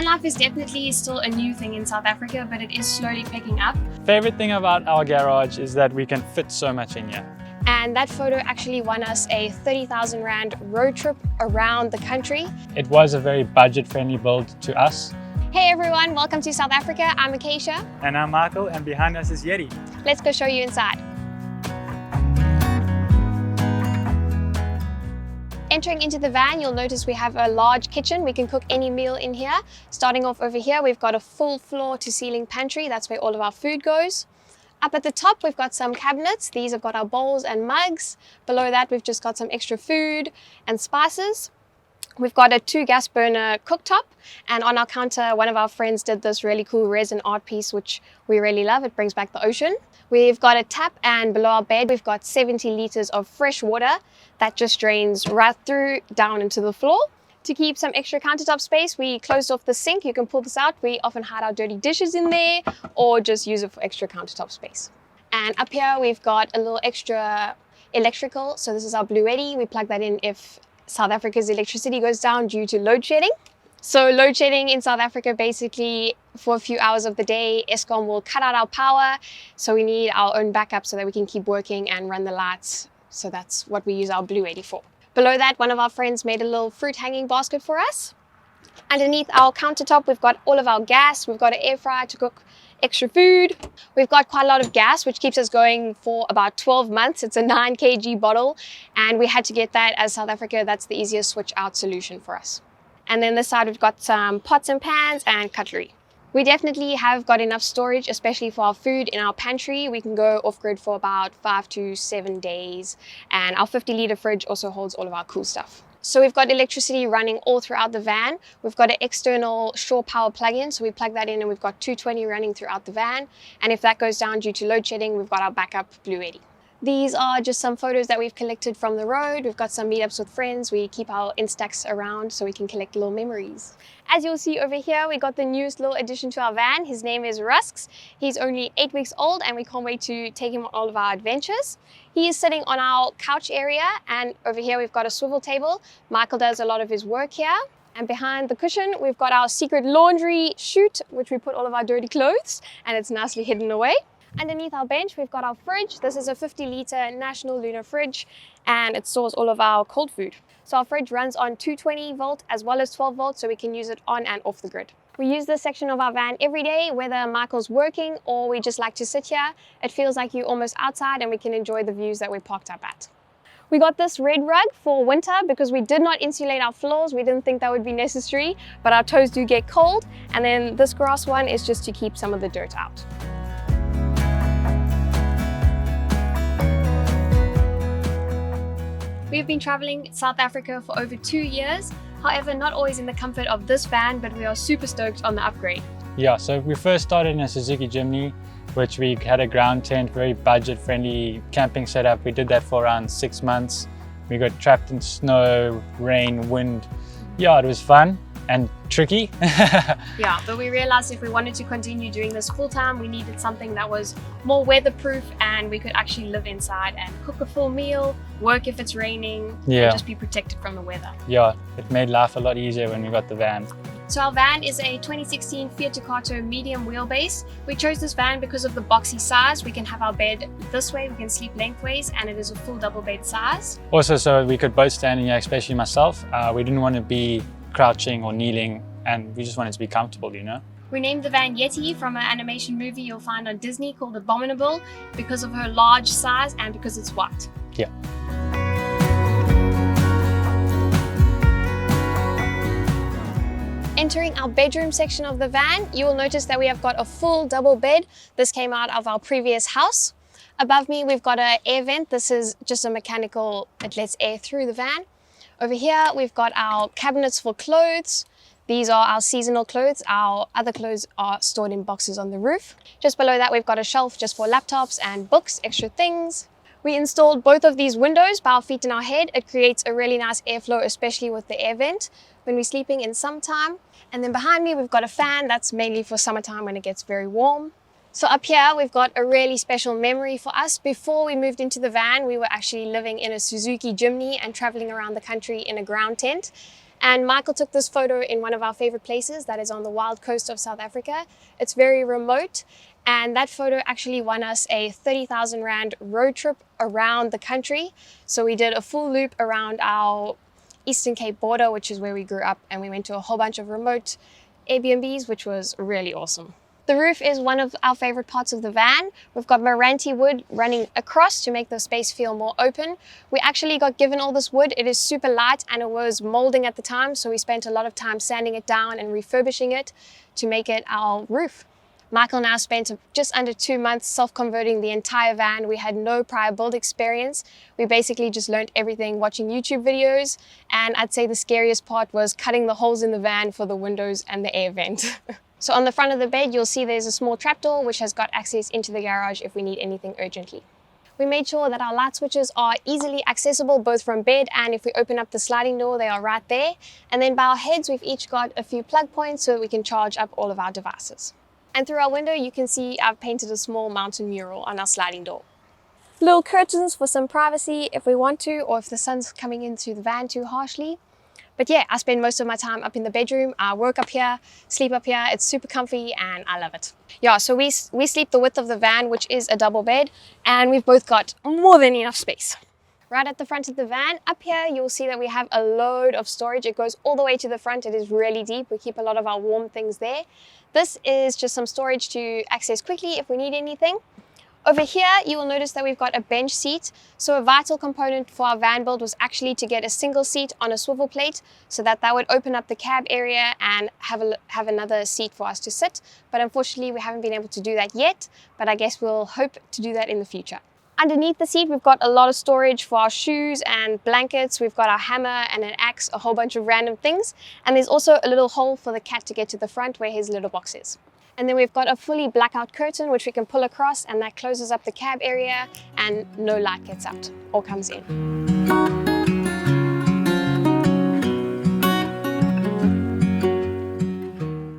Van life is definitely still a new thing in South Africa, but it is slowly picking up. Favorite thing about our garage is that we can fit so much in here. And that photo actually won us a 30,000 Rand road trip around the country. It was a very budget-friendly build to us. Hey everyone, welcome to South Africa. I'm Acacia. And I'm Michael, and behind us is Yeti. Let's go show you inside. Entering into the van, you'll notice we have a large kitchen. We can cook any meal in here. Starting off over here, we've got a full floor to ceiling pantry. That's where all of our food goes. Up at the top, we've got some cabinets. These have got our bowls and mugs. Below that, we've just got some extra food and spices. We've got a 2 gas burner cooktop, and on our counter, one of our friends did this really cool resin art piece, which we really love. It brings back the ocean. We've got a tap, and below our bed, we've got 70 liters of fresh water that just drains right through down into the floor. To keep some extra countertop space, we closed off the sink. You can pull this out. We often hide our dirty dishes in there or just use it for extra countertop space. And up here, we've got a little extra electrical. So this is our Blue Eddy. We plug that in if South Africa's electricity goes down due to load shedding. So load shedding in South Africa, basically for a few hours of the day, Eskom will cut out our power. So we need our own backup so that we can keep working and run the lights. So that's what we use our Blue Eddy for. Below that, one of our friends made a little fruit hanging basket for us. Underneath our countertop, we've got all of our gas. We've got an air fryer to cook extra food. We've got quite a lot of gas, which keeps us going for about 12 months. It's a 9 kg bottle, and we had to get that as South Africa. That's the easiest switch out solution for us. And then this side, we've got some pots and pans and cutlery. We definitely have got enough storage, especially for our food in our pantry. We can go off-grid for about 5 to 7 days. And our 50-litre fridge also holds all of our cool stuff. So we've got electricity running all throughout the van. We've got an external shore power plug-in, so we plug that in and we've got 220 running throughout the van. And if that goes down due to load shedding, we've got our backup Blue Eddy. These are just some photos that we've collected from the road. We've got some meetups with friends. We keep our Instax around so we can collect little memories. As you'll see over here, we got the newest little addition to our van. His name is Rusks. He's only 8 weeks old and we can't wait to take him on all of our adventures. He is sitting on our couch area, and over here we've got a swivel table. Michael does a lot of his work here. And behind the cushion, we've got our secret laundry chute, which we put all of our dirty clothes, and it's nicely hidden away. Underneath our bench, we've got our fridge. This is a 50-litre National Lunar fridge, and it stores all of our cold food. So our fridge runs on 220 volt as well as 12 volts, so we can use it on and off the grid. We use this section of our van every day, whether Michael's working or we just like to sit here. It feels like you're almost outside and we can enjoy the views that we're parked up at. We got this red rug for winter because we did not insulate our floors. We didn't think that would be necessary, but our toes do get cold. And then this grass one is just to keep some of the dirt out. We've been traveling South Africa for over 2 years. However, not always in the comfort of this van, but we are super stoked on the upgrade. Yeah, so we first started in a Suzuki Jimny, which we had a ground tent, very budget-friendly camping setup. We did that for around 6 months. We got trapped in snow, rain, wind. Yeah, it was fun and tricky. Yeah, but we realized if we wanted to continue doing this full-time, we needed something that was more weatherproof and we could actually live inside and cook a full meal, work if it's raining, and just be protected from the weather. Yeah, it made life a lot easier when we got the van. So our van is a 2016 Fiat Ducato medium wheelbase. We chose this van because of the boxy size. We can have our bed this way, we can sleep lengthways, and it is a full double bed size. Also, so we could both stand in here, especially myself. We didn't want to be crouching or kneeling, and we just wanted to be comfortable, you know. We named the van Yeti from an animation movie you'll find on Disney called Abominable because of her large size and because it's white. Yeah. Entering our bedroom section of the van, you will notice that we have got a full double bed. This came out of our previous house. Above me, we've got an air vent. This is just a mechanical, it lets air through the van. Over here, we've got our cabinets for clothes. These are our seasonal clothes. Our other clothes are stored in boxes on the roof. Just below that, we've got a shelf just for laptops and books, extra things. We installed both of these windows by our feet and our head. It creates a really nice airflow, especially with the air vent when we're sleeping in summertime. And then behind me, we've got a fan that's mainly for summertime when it gets very warm. So up here, we've got a really special memory for us. Before we moved into the van, we were actually living in a Suzuki Jimny and traveling around the country in a ground tent. And Michael took this photo in one of our favorite places that is on the wild coast of South Africa. It's very remote, and that photo actually won us a 30,000 Rand road trip around the country. So we did a full loop around our Eastern Cape border, which is where we grew up, and we went to a whole bunch of remote Airbnbs, which was really awesome. The roof is one of our favorite parts of the van. We've got Meranti wood running across to make the space feel more open. We actually got given all this wood. It is super light and it was molding at the time, so we spent a lot of time sanding it down and refurbishing it to make it our roof. Michael now spent just under 2 months self-converting the entire van. We had no prior build experience. We basically just learned everything watching YouTube videos, and I'd say the scariest part was cutting the holes in the van for the windows and the air vent. So on the front of the bed, you'll see there's a small trapdoor which has got access into the garage if we need anything urgently. We made sure that our light switches are easily accessible both from bed, and if we open up the sliding door, they are right there. And then by our heads, we've each got a few plug points so that we can charge up all of our devices. And through our window, you can see I've painted a small mountain mural on our sliding door. Little curtains for some privacy if we want to, or if the sun's coming into the van too harshly. But yeah, I spend most of my time up in the bedroom. I work up here, sleep up here. It's super comfy and I love it. Yeah, so we sleep the width of the van, which is a double bed, and we've both got more than enough space. Right at the front of the van, up here, you'll see that we have a load of storage. It goes all the way to the front. It is really deep. We keep a lot of our warm things there. This is just some storage to access quickly if we need anything. Over here, you will notice that we've got a bench seat. So a vital component for our van build was actually to get a single seat on a swivel plate so that would open up the cab area and have another seat for us to sit. But unfortunately, we haven't been able to do that yet, but I guess we'll hope to do that in the future. Underneath the seat, we've got a lot of storage for our shoes and blankets. We've got our hammer and an axe, a whole bunch of random things. And there's also a little hole for the cat to get to the front where his litter box is. And then we've got a fully blackout curtain which we can pull across, and that closes up the cab area and no light gets out or comes in.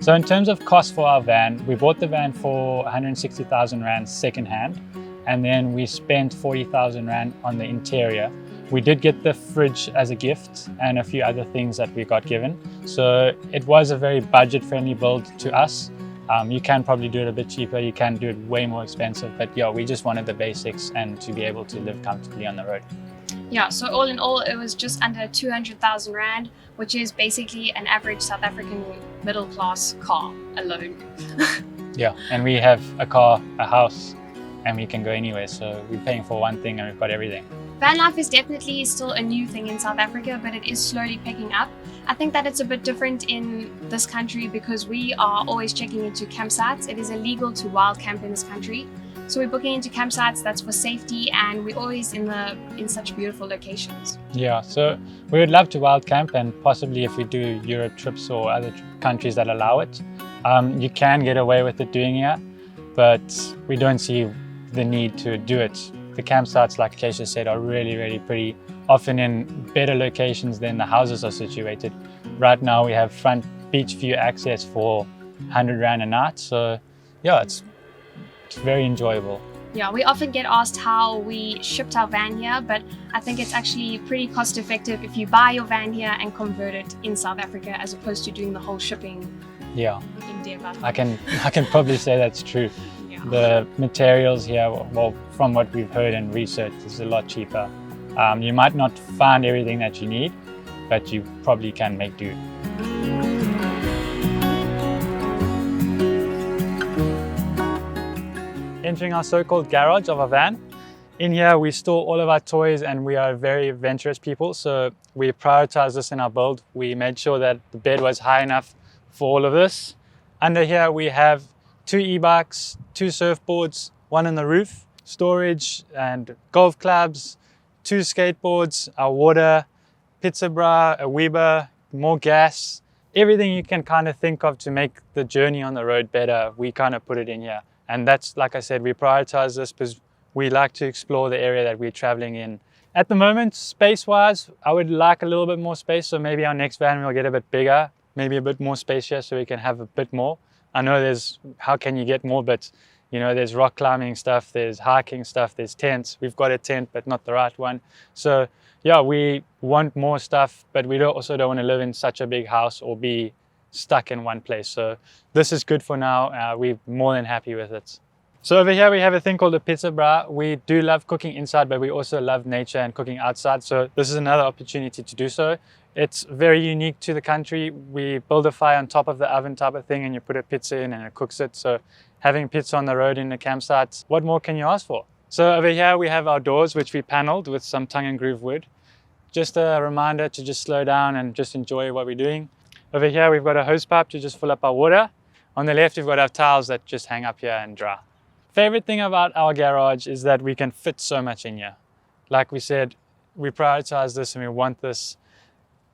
So in terms of cost for our van, we bought the van for 160,000 Rand second hand, and then we spent 40,000 Rand on the interior. We did get the fridge as a gift and a few other things that we got given. So it was a very budget-friendly build to us. You can probably do it a bit cheaper, you can do it way more expensive, but yeah, we just wanted the basics and to be able to live comfortably on the road. Yeah, so all in all, it was just under 200,000 Rand, which is basically an average South African middle-class car alone. Yeah, and we have a car, a house, and we can go anywhere, so we're paying for one thing and we've got everything. Van life is definitely still a new thing in South Africa, but it is slowly picking up. I think that it's a bit different in this country because we are always checking into campsites. It is illegal to wild camp in this country. So we're booking into campsites that's for safety, and we're always in such beautiful locations. Yeah, so we would love to wild camp, and possibly if we do Europe trips or other countries that allow it, you can get away with it doing it, but we don't see the need to do it. The campsites, like Keisha said, are really, really pretty, often in better locations than the houses are situated. Right now we have front beach view access for 100 Rand a night, so yeah, it's very enjoyable. Yeah, we often get asked how we shipped our van here, but I think it's actually pretty cost effective if you buy your van here and convert it in South Africa as opposed to doing the whole shipping endeavor. I can probably say that's true. Yeah. The materials here, well, from what we've heard and researched, is a lot cheaper. You might not find everything that you need, but you probably can make do. Entering our so-called garage of our van. In here we store all of our toys, and we are very adventurous people, so we prioritize this in our build. We made sure that the bed was high enough for all of this. Under here we have 2 e-bikes, 2 surfboards, 1 on the roof, storage and golf clubs, 2 skateboards, our water, pizza bra, a Weber, more gas, everything you can kind of think of to make the journey on the road better, we kind of put it in here. And that's, like I said, we prioritize this because we like to explore the area that we're traveling in. At the moment, space-wise, I would like a little bit more space, so maybe our next van will get a bit bigger, maybe a bit more spacious so we can have a bit more. I know how can you get more, but You know, there's rock climbing stuff, there's hiking stuff, there's tents. We've got a tent, but not the right one. So yeah, we want more stuff, but we also don't want to live in such a big house or be stuck in one place. So this is good for now. We're more than happy with it. So over here we have a thing called a pizza bra. We do love cooking inside, but we also love nature and cooking outside. So this is another opportunity to do so. It's very unique to the country. We build a fire on top of the oven type of thing, and you put a pizza in and it cooks it. So having pizza on the road in the campsite, what more can you ask for? So over here we have our doors, which we paneled with some tongue and groove wood. Just a reminder to just slow down and just enjoy what we're doing. Over here we've got a hose pipe to just fill up our water. On the left we've got our towels that just hang up here and dry. Favorite thing about our garage is that we can fit so much in here. Like we said, we prioritize this and we want this.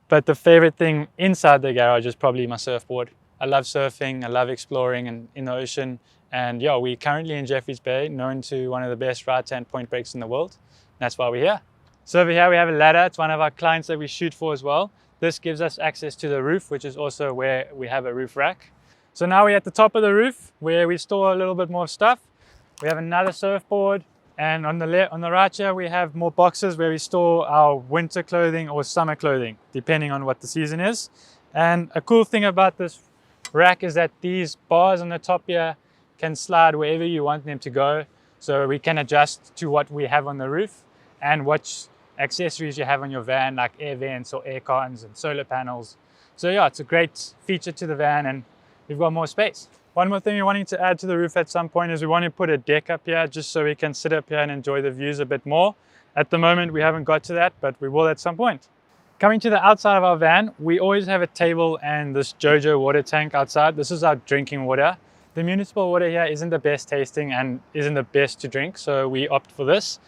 But the favorite thing inside the garage is probably my surfboard. I love surfing, I love exploring and in the ocean. And yeah, we're currently in Jeffreys Bay, known to one of the best right-hand point breaks in the world. That's why we're here. So over here we have a ladder. It's one of our clients that we shoot for as well. This gives us access to the roof, which is also where we have a roof rack. So now we're at the top of the roof where we store a little bit more stuff. We have another surfboard, and on the right here we have more boxes where we store our winter clothing or summer clothing, depending on what the season is. And a cool thing about this rack is that these bars on the top here can slide wherever you want them to go. So we can adjust to what we have on the roof and what accessories you have on your van, like air vents or air cartons and solar panels. So yeah, it's a great feature to the van and we've got more space. One more thing we're wanting to add to the roof at some point is we want to put a deck up here just so we can sit up here and enjoy the views a bit more. At the moment we haven't got to that, but we will at some point. Coming to the outside of our van, we always have a table and this JoJo water tank outside. This is our drinking water. The municipal water here isn't the best tasting and isn't the best to drink, so we opt for this.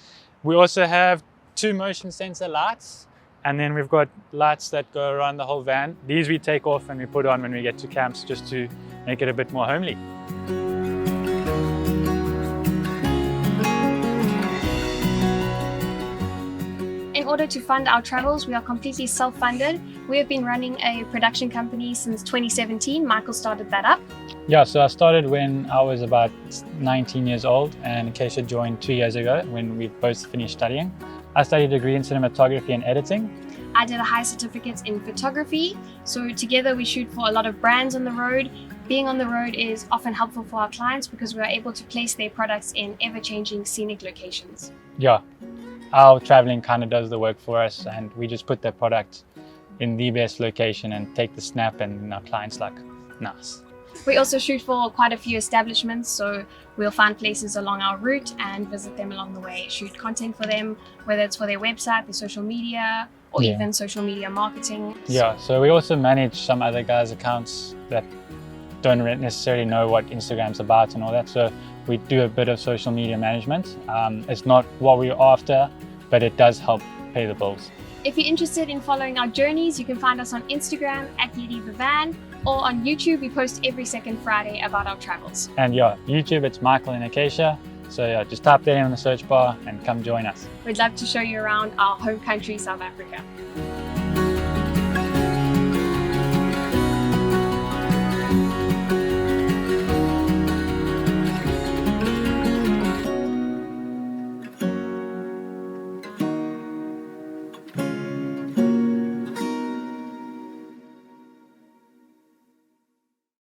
We also have 2 motion sensor lights, and then we've got lights that go around the whole van. These we take off and we put on when we get to camps just to make it a bit more homely. In order to fund our travels, we are completely self-funded. We have been running a production company since 2017. Michael started that up. Yeah, so I started when I was about 19 years old, and Keisha joined 2 years ago when we both finished studying. I studied a degree in cinematography and editing. I did a high certificate in photography. So together we shoot for a lot of brands on the road. Being on the road is often helpful for our clients because we are able to place their products in ever-changing scenic locations. Yeah, our traveling kind of does the work for us, and we just put the product in the best location and take the snap, and our clients like, nice. We also shoot for quite a few establishments, so we'll find places along our route and visit them along the way, shoot content for them, whether it's for their website, their social media, or even social media marketing. Yeah, so we also manage some other guys' accounts that don't necessarily know what Instagram's about and all that, so we do a bit of social media management. It's not what we're after, but it does help pay the bills. If you're interested in following our journeys, you can find us on Instagram @YediTheVan, or on YouTube. We post every second Friday about our travels. And yeah, YouTube, it's Michael and Acacia. So yeah, just type that in the search bar and come join us. We'd love to show you around our home country, South Africa.